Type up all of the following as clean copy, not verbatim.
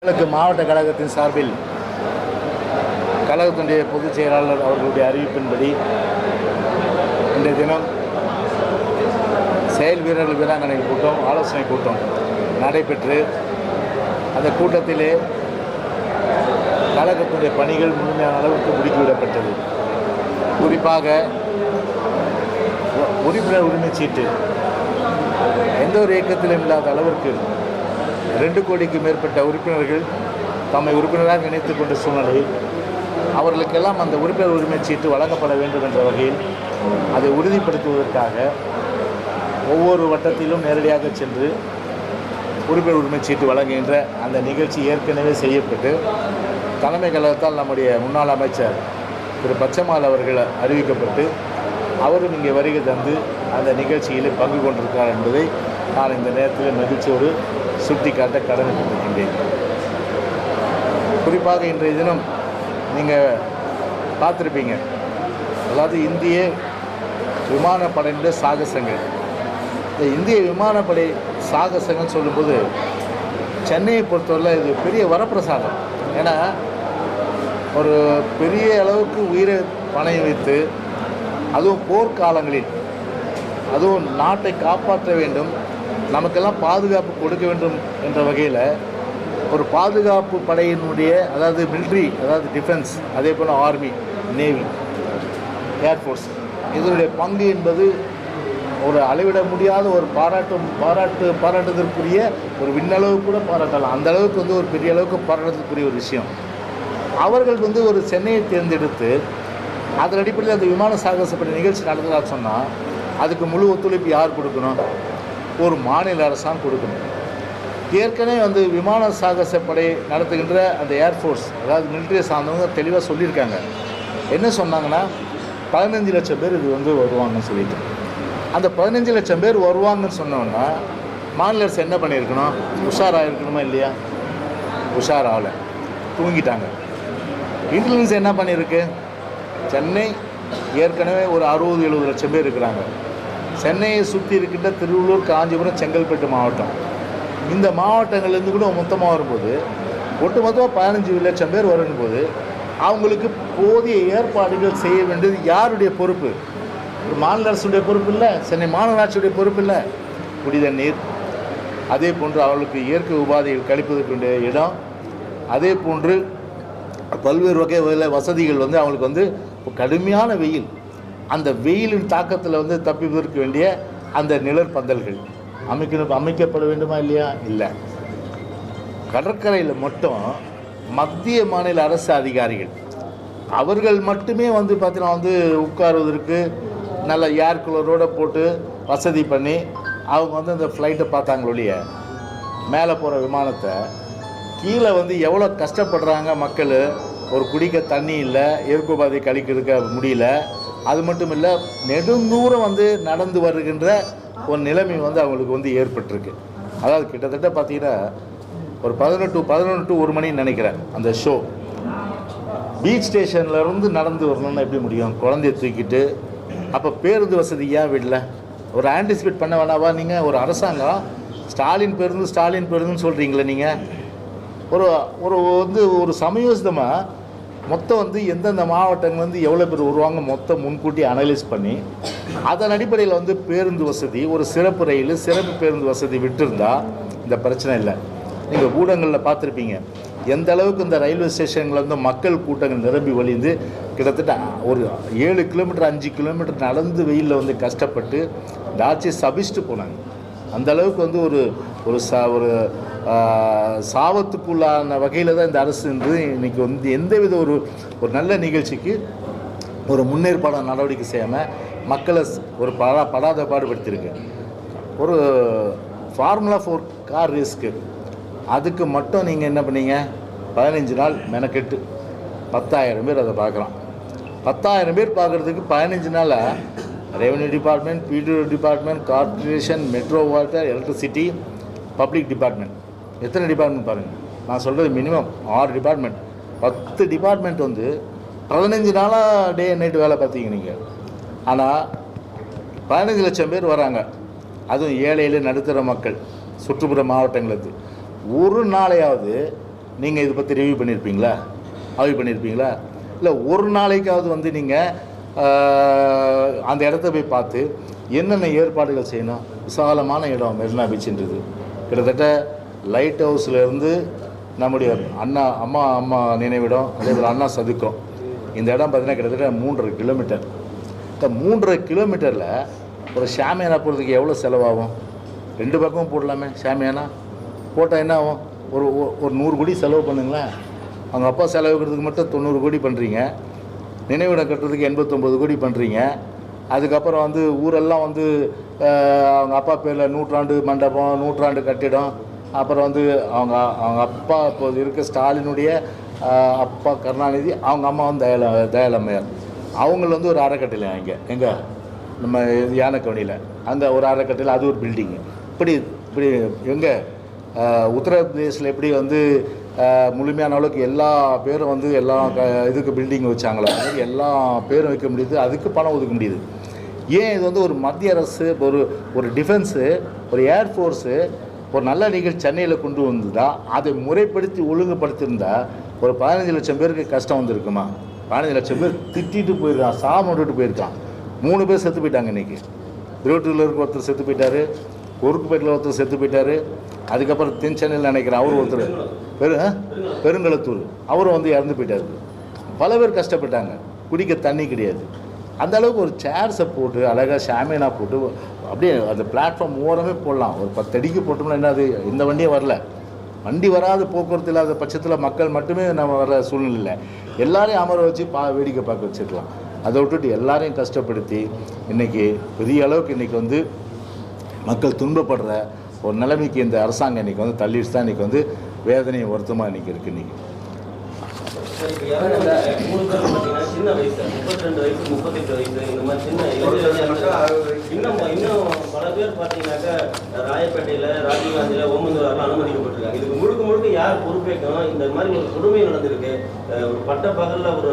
மாவட்ட கழகத்தின் சார்பில் கழகத்தினுடைய பொதுச் செயலாளர் அவர்களுடைய அறிவிப்பின்படி இன்றைய தினம் செயல் வீரர்கள் வீராங்கனை கூட்டம் ஆலோசனை கூட்டம் நடைபெற்று அந்த கூட்டத்திலே கழகத்தினுடைய பணிகள் முழுமையான அளவுக்கு முடுக்கிவிடப்பட்டது. குறிப்பாக உறுப்பினர் உரிமை சீட்டு எந்த ஒரு இயக்கத்திலும் இல்லாத அளவிற்கு 2 கோடிக்கு மேற்பட்ட உறுப்பினர்கள் தம்மை உறுப்பினராக நினைத்துக் கொண்ட சூழ்நிலையில் அவர்களுக்கெல்லாம் அந்த உறுப்பினர் உரிமை சீட்டு வழங்கப்பட வேண்டும் என்ற வகையில் அதை உறுதிப்படுத்துவதற்காக ஒவ்வொரு வட்டத்திலும் நேரடியாக சென்று உறுப்பினர் உரிமை சீட்டு வழங்குகின்ற அந்த நிகழ்ச்சி ஏற்கனவே செய்யப்பட்டு தலைமை கழகத்தால் நம்முடைய முன்னாள் அமைச்சர் திரு பச்சைமால் அவர்கள் அறிவிக்கப்பட்டு அவரும் இங்கே வருகை தந்து அந்த நிகழ்ச்சியில் பங்கு கொண்டிருக்கிறார் என்பதை நான் இந்த நேரத்தில் மகிழ்ச்சியோடு சுட்டிக்காட்ட கடமைப்பட்டிருக்கின்றேன். குறிப்பாக இன்றைய தினம் நீங்கள் பார்த்துருப்பீங்க, அதாவது இந்திய விமானப்படையினுடைய சாகசங்கள். இந்த இந்திய விமானப்படை சாகசங்கள் சொல்லும்போது சென்னையை பொறுத்தவரை இது பெரிய வரப்பிரசாதம். ஏன்னா ஒரு பெரிய அளவுக்கு உயிரை பணயம் வைத்து அதுவும் போர்க்காலங்களில் அதுவும் நாட்டை காப்பாற்ற வேண்டும், நமக்கெல்லாம் பாதுகாப்பு கொடுக்க வேண்டும் என்ற வகையில் ஒரு பாதுகாப்பு படையினுடைய அதாவது மிலிட்ரி, அதாவது டிஃபென்ஸ், அதே போல் ஆர்மி, நேவி, ஏர்ஃபோர்ஸ் இதனுடைய பங்கு என்பது ஒரு அளவிட முடியாத ஒரு பாராட்டுதற்குரிய ஒரு விண்ணளவு கூட பாராட்டலாம். அந்த அளவுக்கு ஒரு பெரிய அளவுக்கு பாராட்டுதற்குரிய ஒரு விஷயம். அவர்கள் ஒரு சென்னையை தேர்ந்தெடுத்து அதன் அடிப்படையில் அந்த விமான சாகசப்படை நிகழ்ச்சி நடந்ததாக சொன்னால் அதுக்கு முழு ஒத்துழைப்பு யார் கொடுக்கணும்? ஒரு மாநில அரசாங்கம் கொடுக்கணும். ஏற்கனவே விமான சாகசப்படை நடத்துகின்ற அந்த ஏர்ஃபோர்ஸ், அதாவது மிலிட்ரியை சார்ந்தவங்க தெளிவாக சொல்லியிருக்காங்க. என்ன சொன்னாங்கன்னா 15 லட்சம் பேர் இது வருவாங்கன்னு சொல்லிட்டு, அந்த 15 லட்சம் பேர் வருவாங்கன்னு சொன்னோன்னா மாநில அரசு என்ன பண்ணியிருக்கணும்? உஷாராக இருக்கணுமா இல்லையா? உஷாராகலை, தூங்கிட்டாங்க. இன்டெலிஜென்ஸ் என்ன பண்ணியிருக்கு? சென்னை ஏற்கனவே ஒரு 60-70 லட்சம் பேர் இருக்கிறாங்க. சென்னையை சுற்றி இருக்கின்ற திருவள்ளூர், காஞ்சிபுரம், செங்கல்பட்டு மாவட்டம், இந்த மாவட்டங்கள்லேருந்து கூட மொத்தமாக வரும்போது ஒட்டுமொத்தமாக 15 லட்சம் பேர் வரும்போது அவங்களுக்கு போதிய ஏற்பாடுகள் செய்ய வேண்டியது யாருடைய பொறுப்பு? ஒரு மாநில அரசுடைய பொறுப்பு இல்லை, சென்னை மாநகராட்சியுடைய பொறுப்பு இல்லை. குடிதண்ணீர், அதே போன்று அவர்களுக்கு இயற்கை உபாதைகள் கழிப்பதற்குரிய இடம், அதே போன்று பல்வேறு வகை வசதிகள் அவங்களுக்கு கடுமையான வெயில், அந்த வெயிலின் தாக்கத்தில் தப்பிப்பதற்கு வேண்டிய அந்த நிழற்பந்தல்கள் அமைக்கப்பட வேண்டுமா இல்லையா? இல்லை. கடற்கரையில் மட்டும் மத்திய மாநில அரசு அதிகாரிகள் அவர்கள் மட்டுமே பார்த்தீங்கன்னா உட்காருவதற்கு நல்ல ஏர் கூலரோடு போட்டு வசதி பண்ணி அவங்க அந்த ஃப்ளைட்டை பார்த்தாங்களொழிய மேலே போகிற விமானத்தை கீழே எவ்வளோ கஷ்டப்படுறாங்க மக்கள். ஒரு குடிக்க தண்ணி இல்லை, இயற்கைபாதை கழிக்கிறதுக்க முடியல. அது மட்டும் இல்லை, நெடுந்தூரம் நடந்து வருகின்ற ஒரு நிலைமை அவங்களுக்கு ஏற்பட்டிருக்கு. அதாவது கிட்டத்தட்ட பார்த்தீங்கன்னா ஒரு 11 to 1 மணின்னு நினைக்கிறேன் அந்த ஷோ. பீச் ஸ்டேஷன்லேருந்து நடந்து வரணும்னா எப்படி முடியும்? குழந்தைய தூக்கிட்டு. அப்போ பேருந்து வசதி ஏன் விடல? ஒரு ஆன்டிசிபேட் பண்ண வேணாவா நீங்கள்? ஒரு அரசாங்கம் ஸ்டாலின் பேருந்துன்னு சொல்கிறீங்களே நீங்கள். ஒரு ஒரு சமயோசிதமாக மொத்தம் எந்தெந்த மாவட்டங்கள் எவ்வளோ பேர் வருவாங்க மொத்தம் முன்கூட்டி அனலைஸ் பண்ணி அதன் அடிப்படையில் பேருந்து வசதி, ஒரு சிறப்பு ரயில், சிறப்பு பேருந்து வசதி விட்டுருந்தா இந்த பிரச்சனை இல்லை. நீங்கள் ஊடகங்களில் பார்த்துருப்பீங்க எந்த அளவுக்கு இந்த ரயில்வே ஸ்டேஷன்களில் மக்கள் கூட்டங்கள் நிரம்பி வழிந்து கிட்டத்தட்ட ஒரு 7 கிலோமீட்டர் 5 கிலோமீட்டர் நடந்து வெயிலில் கஷ்டப்பட்டு இந்த ஆட்சியை சபிச்சுட்டு போனாங்க. அந்த அளவுக்கு ஒரு சாபத்துக்குள்ளான வகையில் தான் இந்த அரசு இன்றைக்கி எந்தவித ஒரு நல்ல நிகழ்ச்சிக்கு ஒரு முன்னேற்பாடான நடவடிக்கை செய்யாமல் மக்களை ஒரு படாத பாடுபடுத்தியிருக்கு. ஒரு ஃபார்முலா 4 கார் ரேஸ்க்கு அதுக்கு மட்டும் நீங்கள் என்ன பண்ணீங்க? 15 நாள் மெனக்கெட்டு 10,000 பேர் அதை பார்க்குறான். 10,000 பேர் பார்க்குறதுக்கு 15 நாளில் revenue department, BDO department, corporation, metro water, electricity, public department, எத்தனை டிபார்ட்மெண்ட் பாருங்கள். நான் சொல்கிறது மினிமம் 6 டிபார்ட்மெண்ட், 10 டிபார்ட்மெண்ட் 15 நாளாக டே அண்ட் நைட்டு வேலை பார்த்தீங்க நீங்கள். ஆனால் 15 லட்சம் பேர் வராங்க. அதுவும் ஏழையில் நடுத்தர மக்கள், சுற்றுப்புற மாவட்டங்களுக்கு ஒரு நாளையாவது நீங்கள் இதை பற்றி ரிவ்யூ பண்ணியிருப்பீங்களா? இல்லை ஒரு நாளைக்காவது வந்து நீங்கள் அந்த இடத்த போய் பார்த்து என்னென்ன ஏற்பாடுகள் செய்யணும்? விசாலமான இடம் மெரினா பீச்சுன்றது. கிட்டத்தட்ட லைட் ஹவுஸ்லேருந்து நம்முடைய அம்மா நினைவிடம், அதே போல் அண்ணா சதுக்கம், இந்த இடம் பார்த்திங்கன்னா கிட்டத்தட்ட 3.5 கிலோமீட்டர். இந்த 3.5 கிலோமீட்டரில் ஒரு ஷாமியானா போகிறதுக்கு எவ்வளோ செலவாகும்? 2 பக்கமும் போடலாமே. ஷாமியானா போட்டால் என்ன ஆகும்? ஒரு 100 கோடி செலவு பண்ணுங்களேன். அவங்க அப்பா செலவுக்கிறதுக்கு மட்டும் 90 கோடி பண்ணுறீங்க. நினைவிடம் கட்டுறதுக்கு 89 கோடி பண்ணுறீங்க. அதுக்கப்புறம் வந்து ஊரெல்லாம் வந்து அவங்க அப்பா பேரில் நூற்றாண்டு மண்டபம், நூற்றாண்டு கட்டிடம், அப்புறம் வந்து அவங்க அப்பா இப்போது இருக்க ஸ்டாலினுடைய அப்பா கருணாநிதி, அவங்க அம்மா வந்து தயாளம்மையார், அவங்கள வந்து ஒரு அறக்கட்டளை எங்கே நம்ம யானைக்கவனியில் அங்கே ஒரு அறக்கட்டளை, அது ஒரு பில்டிங்கு. இப்படி எங்கே உத்தரப்பிரதேசில் எப்படி வந்து முழுமையான அளவுக்கு எல்லா பேரும் வந்து எல்லா இதுக்கு பில்டிங் வச்சாங்களோ அது மாதிரி எல்லா பேரும் வைக்க முடியுது. அதுக்கு பணம் ஒதுக்க முடியுது. ஏன் இது வந்து ஒரு மத்திய அரசு, ஒரு டிஃபென்ஸு, ஒரு ஏர்ஃபோர்ஸு ஒரு நல்ல நிகழ்ச்சி சென்னையில் கொண்டு வந்ததா, அதை முறைப்படுத்தி ஒழுங்குபடுத்தியிருந்தா ஒரு 15 லட்சம் பேருக்கு கஷ்டம் வந்திருக்குமா? 15 லட்சம் பேர் திட்டிட்டு போயிருக்கான், சாமட்டு போயிருக்கான். 3 பேர் செத்து போயிட்டாங்க. இன்றைக்கி திருவட்டூரில் இருக்க ஒருத்தர் செத்து போயிட்டார், குறுக்குப்பேட்டில் ஒருத்தர் செத்து போயிட்டார். அதுக்கப்புறம் தென் சென்னையில் நினைக்கிறேன் அவர் ஒருத்தர் பெருங்களத்தூர், அவரும் வந்து இறந்து போயிட்டார். பல பேர் கஷ்டப்பட்டாங்க. குடிக்க தண்ணி கிடையாது. அந்த அளவுக்கு ஒரு சேர்ஸை போட்டு அழகாக ஷாமியானா போட்டு அப்படியே அந்த பிளாட்ஃபார்ம் ஓரமே போடலாம். ஒரு 10 அடிக்கு போட்டோம்னா என்ன, அது இந்த வண்டியே வரல, வண்டி வராது, போக்குவரத்து இல்லாத பட்சத்தில் மக்கள் மட்டுமே நம்ம வர சூழ்நிலை. எல்லாரையும் அமர வச்சு வேடிக்கை பார்க்க வச்சுருக்கலாம். அதை விட்டுட்டு எல்லாரையும் கஷ்டப்படுத்தி இன்றைக்கி பெரிய அளவுக்கு இன்றைக்கி வந்து மக்கள் துன்பப்படுற ஒரு நிலைமைக்கு இந்த அரசாங்கம் இன்றைக்கி வந்து தள்ளிட்டு தான் இன்றைக்கி வந்து வேதனையும் வருத்தமாக இன்றைக்கி இருக்குது. இன்றைக்கி சின்ன வயசு 32 வயசு 38 வயசு இந்த மாதிரி சின்ன இன்னும் பல பேர் பார்த்தீங்கன்னாக்கா ராயப்பேட்டையில், ராஜீவ்காந்தியில், ஓமந்தூரில் அனுமதிக்கப்பட்டிருக்காங்க. இதுக்கு முழுக்க யார் பொறுப்பேற்கணும்? இந்த மாதிரி ஒரு கொடுமை நடந்திருக்கு. ஒரு பட்ட பகலில் ஒரு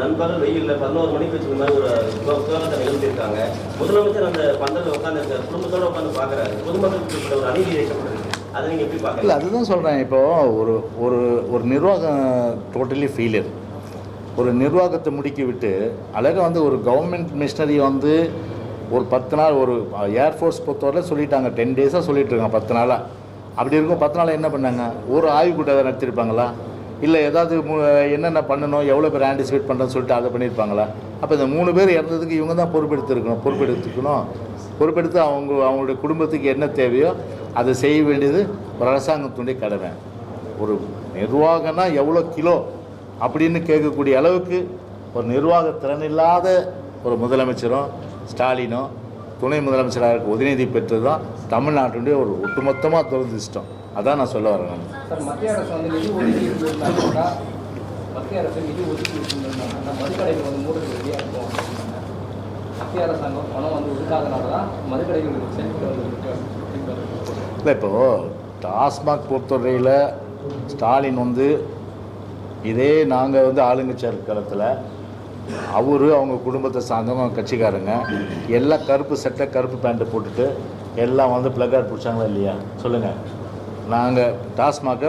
நண்பகல் வெயிலில் 11 மணிக்கு வச்சுக்க மாதிரி ஒரு விவாதத்தை நிகழ்த்தியிருக்காங்க. முதலமைச்சர் அந்த பந்தலில் உட்காந்துருக்காரு, குடும்பத்தோடு உட்காந்து பார்க்குறாரு. பொதுமக்களுக்கு ஒரு அநீதி இழைக்கப்பட்டிருக்கு. அதை நீங்கள் எப்படி பார்க்கல? இல்லை, அதுதான் சொல்கிறேன். இப்போது ஒரு நிர்வாகம் டோட்டலி ஃபெயிலியர். ஒரு நிர்வாகத்தை முடுக்கி விட்டு அழகாக வந்து ஒரு கவர்மெண்ட் மிஷினரி வந்து ஒரு 10 நாள், ஒரு ஏர்ஃபோர்ஸ் பொறுத்தவரை சொல்லிட்டாங்க, 10 டேஸாக சொல்லிட்டு இருக்காங்க, 10 நாளாக. அப்படி இருக்கும் 10 நாளாக என்ன பண்ணாங்க? ஒரு ஆய்வு கூட்டம் நடத்திருப்பாங்களா? இல்லை ஏதாவது என்னென்ன பண்ணணும், எவ்வளோ பேர் ஆன்டிசிபேட் பண்ணுறேன்னு சொல்லிட்டு அதை பண்ணியிருப்பாங்களா? அப்போ இந்த 3 பேர் இறந்ததுக்கு இவங்க தான் பொறுப்பெடுத்து அவங்களுடைய குடும்பத்துக்கு என்ன தேவையோ அதை செய்ய வேண்டியது ஒரு அரசாங்கத்துடைய கடமை. ஒரு நிர்வாகம்னா எவ்வளோ கிலோ அப்படின்னு கேட்கக்கூடிய அளவுக்கு ஒரு நிர்வாக திறன் இல்லாத ஒரு முதலமைச்சரும் ஸ்டாலினோ துணை முதலமைச்சராக இருக்க உதயநிதி பெற்றது தான் தமிழ்நாட்டுடைய ஒரு ஒட்டுமொத்தமாக துரதிர்ஷ்டம். அதான் நான் சொல்ல வரேன். சார், மத்திய அரசு வந்து நிதி ஒதுக்கி இருந்தாங்கன்னா மதுக்கடைகள் வந்து மூடுறது ரெடியாக இருக்கும். மத்திய அரசாங்கம் பணம் வந்து ஒதுக்காதனால தான் மதுக்கடைகளுக்கு சென்று இல்லை, இப்போது டாஸ்மாக் பொறுத்தவரையில் ஸ்டாலின் வந்து இதே நாங்கள் வந்து ஆளுங்கட்சி காலத்தில் அவங்க குடும்பத்தை சார்ந்தவங்க கட்சிக்காரங்க எல்லாம் கருப்பு சட்டை கருப்பு பேண்ட்டு போட்டுட்டு எல்லாம் வந்து ப்ளக்கார்ட் பிடிச்சாங்களா இல்லையா? சொல்லுங்கள். நாங்கள் டாஸ்மாகை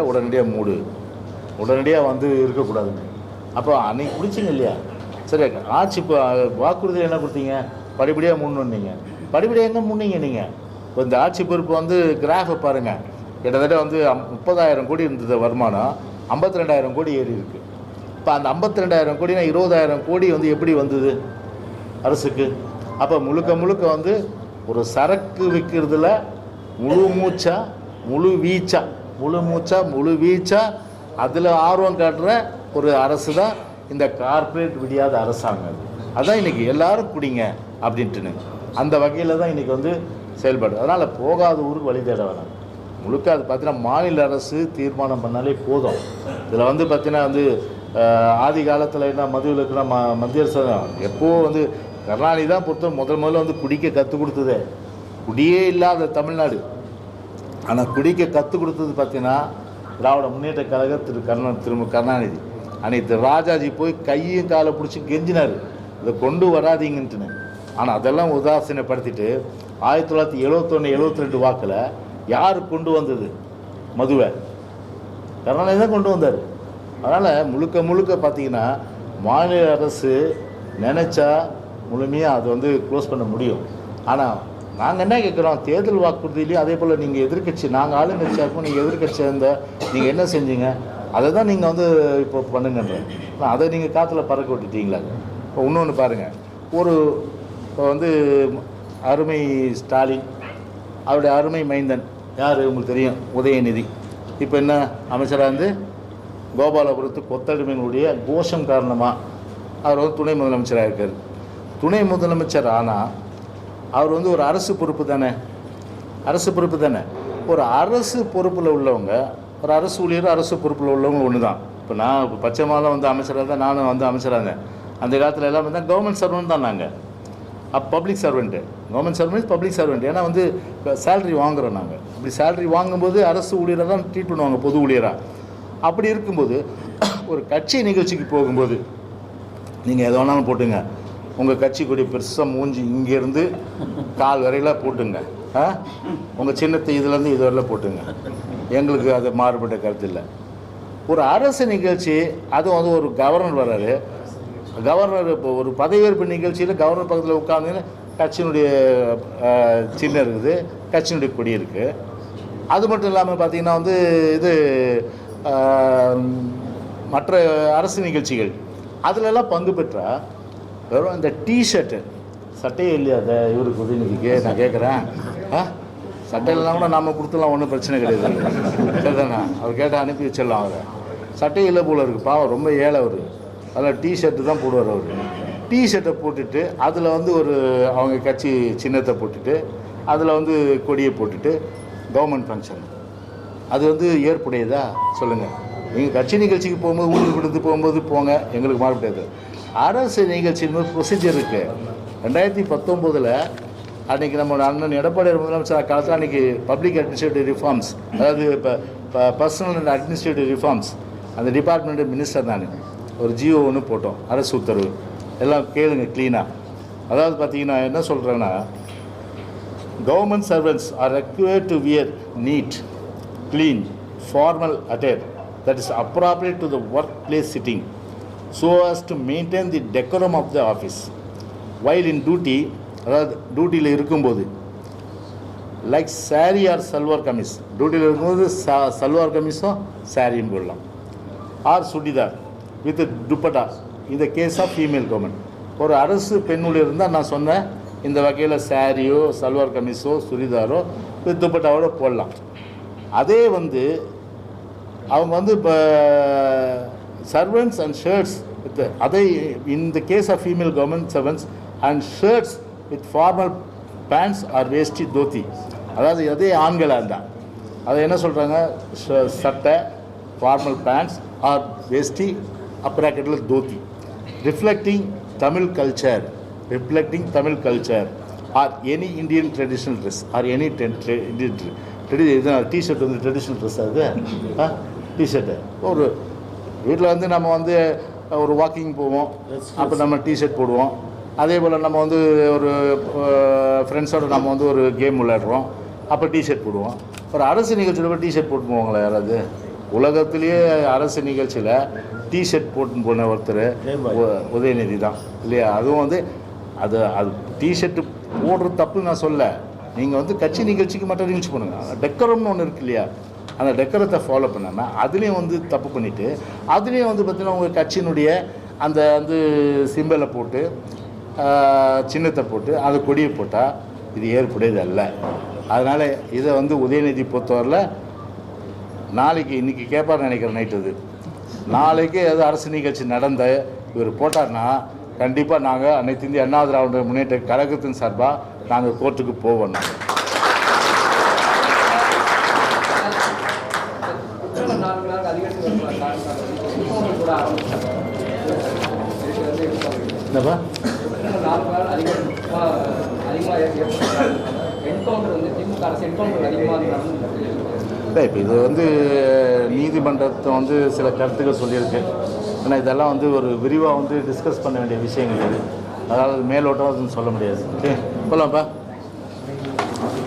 உடனடியாக வந்து இருக்கக்கூடாதுங்க. அப்போ அன்றைக்கி பிடிச்சிங்க இல்லையா? சரி, ஆட்சி இப்போ வாக்குறுதியில் என்ன கொடுத்தீங்க? படிப்படியாக முன்னீங்க. படிப்படியாக எங்கே முன்னீங்க நீங்கள்? இப்போ இந்த ஆட்சி பொறுப்பு வந்து கிராஃபை பாருங்கள். கிட்டத்தட்ட வந்து 30,000 கோடி இருந்தது வருமானம், 52,000 கோடி ஏறி இருக்குது. இப்போ அந்த 52,000 கோடினா 20,000 கோடி வந்து எப்படி வந்தது அரசுக்கு? அப்போ முழுக்க வந்து ஒரு சரக்கு விற்கிறதுல முழு வீச்சா அதில் ஆர்வம் காட்டுற ஒரு அரசு தான் இந்த கார்ப்பரேட் விடியாத அரசாங்கம். அதான் இன்றைக்கி எல்லோரும் குடிங்க அப்படின்ட்டுன்னு அந்த வகையில் தான் இன்றைக்கி வந்து செயல்படுது. அதனால் போகாத ஊருக்கு வழி தேட வேணாம். முழுக்க அது பார்த்தீங்கன்னா மாநில அரசு தீர்மானம் பண்ணாலே போதும். இதில் வந்து பார்த்தீங்கன்னா வந்து ஆதி காலத்தில் என்ன மதுவிலக்குனா மத்திய அரசு எப்போது வந்து கருணாநிதி தான் முதல்ல வந்து குடிக்க கற்றுக் கொடுத்ததே. குடியே இல்லாத தமிழ்நாடு. ஆனால் குடிக்க கற்றுக் கொடுத்தது பார்த்தீங்கன்னா திராவிட முன்னேற்ற கழக திரு கருணாநிதி. அன்னைக்கு ராஜாஜி போய் கையும் காலை பிடிச்சி கெஞ்சினார், இதை கொண்டு வராதிங்கன்ட்டுன்னு. ஆனால் அதெல்லாம் உதாசீனப்படுத்திட்டு 1971-72 வாக்கில் யார் கொண்டு வந்தது மதுவை? கருணாநிதி தான் கொண்டு வந்தார். அதனால் முழுக்க முழுக்க பார்த்தீங்கன்னா மாநில அரசு நினச்சா முழுமையாக அது வந்து க்ளோஸ் பண்ண முடியும். ஆனால் நாங்கள் என்ன கேட்குறோம், தேர்தல் வாக்குறுதியிலையும் அதே போல் நீங்கள் எதிர்க்கட்சி, நாங்கள் ஆளுங்கட்சியாக இருக்கோம், நீங்கள் எதிர்க்கட்சியாக இருந்தால் நீங்கள் என்ன செஞ்சீங்க, அதை தான் நீங்கள் வந்து இப்போ பண்ணுங்கன்ற. அதை நீங்கள் காற்றுல பறக்க விட்டுட்டீங்களா? இப்போ இன்னொன்று பாருங்கள், இப்போ வந்து அருமை ஸ்டாலின், அவருடைய அருமை மைந்தன் யார் உங்களுக்கு தெரியும், உதயநிதி. இப்போ என்ன அமைச்சராக இருந்து கோபாலபுரத்து கொத்தடிமையினுடைய கோஷம் காரணமாக அவர் வந்து துணை முதலமைச்சராக இருக்கார். துணை முதலமைச்சர் ஆனால் அவர் வந்து ஒரு அரசு பொறுப்பு தானே, அரசு பொறுப்பு தானே. ஒரு அரசு பொறுப்பில் உள்ளவங்க, ஒரு அரசு ஊழியர் அரசு பொறுப்பில் உள்ளவங்க ஒன்று தான். இப்போ நான் இப்போ பச்சை மாதம் வந்து அமைச்சராக தான், நானும் வந்து அமைச்சராக இருந்தேன். அந்த காலத்தில் எல்லாம் வந்து கவர்மெண்ட் சர்வெண்ட் தான் நாங்கள். Public servant, government servant public servant. ஏன்னா வந்து சேலரி வாங்குகிறோம் நாங்கள். அப்படி சேலரி வாங்கும்போது அரசு ஊழியரை தான் ட்ரீட் பண்ணுவாங்க, பொது ஊழியராக. அப்படி இருக்கும்போது ஒரு கட்சி நிகழ்ச்சிக்கு போகும்போது நீங்கள் எது வேணாலும் போட்டுங்க, உங்கள் கட்சி கொடி பெருசாக மூஞ்சி இங்கேருந்து கால் வரையில் போட்டுங்க, உங்கள் சின்னத்தை இதுலேருந்து இது வரையில் போட்டுங்க, எங்களுக்கு அது மாறுபட்ட கருத்து இல்லை. ஒரு அரசு நிகழ்ச்சி, அதுவும் வந்து ஒரு கவர்னர் வர்றாரு, கவர்னர் இப்போ ஒரு பதவியேற்பு நிகழ்ச்சியில் கவர்னர் பக்கத்தில் உட்காந்து கட்சியினுடைய சின்னம் இருக்குது, கட்சியினுடைய கொடி இருக்குது. அது மட்டும் இல்லாமல் பார்த்திங்கன்னா வந்து இது மற்ற அரசு நிகழ்ச்சிகள் அதிலெல்லாம் பங்கு பெற்றால் வெறும் இந்த டிஷர்ட்டு, சட்டையே இல்லையா அதை இவருக்கு உதயநிதிக்கு நான் கேட்குறேன், சட்டையிலாம் கூட நாம் கொடுத்துலாம் ஒன்றும் பிரச்சனை கிடையாது, சரிதானே? அவர் கேட்டால் அனுப்பி வச்சிடலாம். அவரை சட்டையே இல்லை போல் இருக்குது, பாவம் ரொம்ப ஏழை அவர். அதில் டிஷர்ட்டு தான் போடுவார் அவர். டிஷர்ட்டை போட்டுட்டு அதில் வந்து ஒரு அவங்க கட்சி சின்னத்தை போட்டுட்டு அதில் வந்து கொடியை போட்டுட்டு கவர்மெண்ட் ஃபங்க்ஷன், அது வந்து ஏற்புடையதா சொல்லுங்கள்? நீங்கள் கட்சி நிகழ்ச்சிக்கு போகும்போது ஊருக்கு கொடுத்து போகும்போது போங்க, எங்களுக்கு மாறப்படாது. அரசு நிகழ்ச்சியின் ப்ரொசீஜர் இருக்குது. 2019 அன்றைக்கி நம்ம அண்ணன் எடப்பாடி முதலமைச்சர் காலத்தில் அன்றைக்கி பப்ளிக் அட்மினிஸ்ட்ரேட்டிவ் ரிஃபார்ம்ஸ், அதாவது இப்போ பர்சனல் அண்ட் அட்மினிஸ்ட்ரேட்டிவ் ரிஃபார்ம்ஸ், அந்த டிபார்ட்மெண்ட் மினிஸ்டர் நான் ஒரு ஜியோ ஒன்று போட்டோம், அரசு உத்தரவு. எல்லாம் கேளுங்க க்ளீனாக. அதாவது பார்த்தீங்கன்னா என்ன சொல்கிறேன்னா, government servants are required to wear neat, clean, formal attire that is appropriate to the workplace setting so as to maintain the decorum of the office while in duty. அதாவது டியூட்டியில் இருக்கும்போது லைக் சாரி ஆர் சல்வார் கமிஸ், டியூட்டியில் இருக்கும்போது சல்வார் கமிஸும் சாரியும் போடலாம், R churidar with dupatta இந்த case of female government. ஒரு அரசு பெண் ஊழியர் இருந்தால் நான் சொன்னேன் இந்த வகையில் சாரியோ சல்வார் கமிஸோ சுடிதாரோ வித் துப்பட்டாவோட போடலாம். அதே வந்து அவங்க வந்து இப்போ சர்வெண்ட்ஸ் அண்ட் ஷர்ட்ஸ் வித் அதே in the case of female government servants and shirts with formal pants or veshti dhoti, அதாவது அதே ஆண்களாக இருந்தால் அதை என்ன சொல்கிறாங்க, சட்டை ஃபார்மல் பேண்ட்ஸ் ஆர் வேஷ்டி அப்ராக்கெட்டில் dhoti, reflecting Tamil culture or any Indian traditional dress or any Indian இதுதான். டிஷர்ட் வந்து ட்ரெடிஷ்னல் ட்ரெஸ், அது டிஷர்ட்டு. ஒரு வீட்டில் வந்து நம்ம வந்து ஒரு வாக்கிங் போவோம், அப்போ நம்ம டிஷர்ட் போடுவோம். அதே போல் நம்ம வந்து ஒரு ஃப்ரெண்ட்ஸோடு நம்ம வந்து ஒரு கேம் விளையாடுறோம், அப்போ டிஷர்ட் போடுவோம். ஒரு அரசு நிகழ்ச்சியில் போய் டிஷர்ட் போட்டு போவாங்களா யாராவது? உலகத்துலேயே அரசு நிகழ்ச்சியில் டிஷர்ட் போட்டுன்னு போன ஒருத்தர் உதயநிதி தான் இல்லையா? அதுவும் வந்து அது டிஷர்ட்டு போடுறது தப்பு நான் சொல்ல, நீங்கள் வந்து கட்சி நிகழ்ச்சிக்கு மற்ற நிகழ்ச்சி பண்ணுங்கள். டெக்கரம்னு ஒன்று இருக்கு இல்லையா, அந்த டெக்கரத்தை ஃபாலோ பண்ணாமல் அதுலேயும் வந்து தப்பு பண்ணிவிட்டு அதுலேயும் வந்து பார்த்திங்கன்னா உங்கள் கட்சியினுடைய அந்த வந்து சிம்பலை போட்டு சின்னத்தை போட்டு அது கொடியை போட்டால் இது ஏற்புடையது அல்ல. அதனால் இதை வந்து உதயநிதி பொறுத்தவரையில் நாளைக்கு இன்றைக்கி கேட்பார் நினைக்கிறேன் நைட்டு, இது நாளைக்கு ஏதோ அரசு நிகழ்ச்சி நடந்த இவர் போட்டார்னா கண்டிப்பாக நாங்கள் அனைத்து இந்திய அண்ணா திராவிட முன்னேற்ற கழகத்தின் சார்பாக நாங்கள் கோர்ட்டுக்கு போவோம். என்னப்பா இல்லை, இப்போ இது வந்து நீதிமன்றத்தை வந்து சில கருத்துக்கள் சொல்லியிருக்கு. ஆனால் இதெல்லாம் வந்து ஒரு விரிவாக வந்து டிஸ்கஸ் பண்ண வேண்டிய விஷயங்கள் இது. அதாவது மேலோட்டம் சொல்ல முடியாது. ஓகே போகலாம்ப்பா.